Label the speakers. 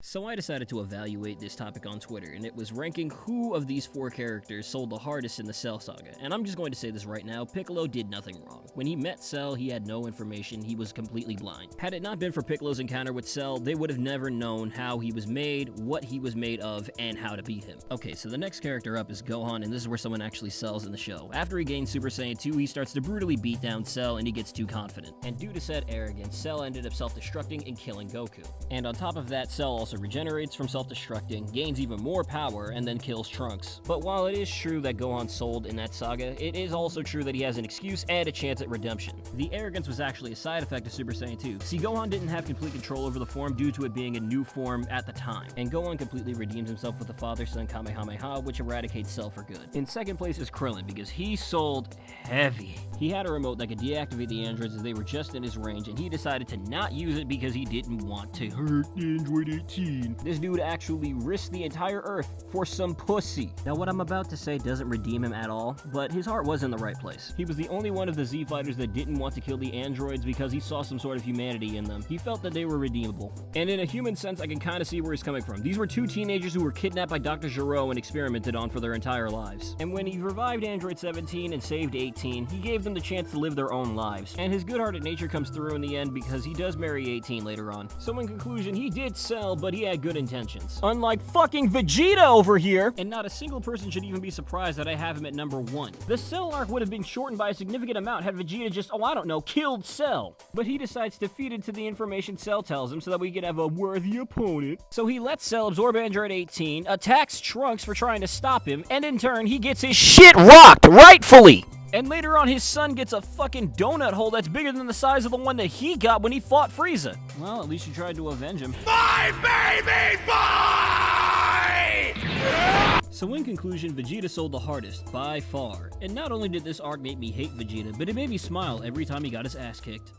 Speaker 1: So I decided to evaluate this topic on Twitter, and it was ranking who of these 4 characters sold the hardest in the Cell Saga. And I'm just going to say this right now, Piccolo did nothing wrong. When he met Cell, he had no information, he was completely blind. Had it not been for Piccolo's encounter with Cell, they would have never known how he was made, what he was made of, and how to beat him. Okay, so the next character up is Gohan, and this is where someone actually sells in the show. After he gains Super Saiyan 2, he starts to brutally beat down Cell, and he gets too confident. And due to said arrogance, Cell ended up self-destructing and killing Goku. And on top of that, Cell also regenerates from self-destructing, gains even more power, and then kills Trunks. But while it is true that Gohan sold in that saga, it is also true that he has an excuse and a chance at redemption. The arrogance was actually a side effect of Super Saiyan 2. See, Gohan didn't have complete control over the form due to it being a new form at the time, and Gohan completely redeems himself with the Father-Son Kamehameha, which eradicates Cell for good. In second place is Krillin, because he sold heavy. He had a remote that could deactivate the androids as they were just in his range, and he decided to not use it because he didn't want to hurt Android 18. This dude actually risked the entire Earth for some pussy. Now what I'm about to say doesn't redeem him at all, but his heart was in the right place. He was the only one of the Z fighters that didn't want to kill the androids because he saw some sort of humanity in them. He felt that they were redeemable. And in a human sense, I can kind of see where he's coming from. These were 2 teenagers who were kidnapped by Dr. Gero and experimented on for their entire lives. And when he revived Android 17 and saved 18, he gave them the chance to live their own lives. And his good-hearted nature comes through in the end because he does marry 18 later on. So in conclusion, he did sell, but he had good intentions. Unlike fucking Vegeta over here! And not a single person should even be surprised that I have him at number 1. The Cell arc would have been shortened by a significant amount had Vegeta just, killed Cell. But he decides to feed into the information Cell tells him so that we could have a worthy opponent. So he lets Cell absorb Android 18, attacks Trunks for trying to stop him, and in turn, he gets his shit rocked, rightfully! And later on, his son gets a fucking donut hole that's bigger than the size of the one that he got when he fought Frieza. Well, at least you tried to avenge him.
Speaker 2: My baby boy!
Speaker 1: So in conclusion, Vegeta sold the hardest, by far. And not only did this arc make me hate Vegeta, but it made me smile every time he got his ass kicked.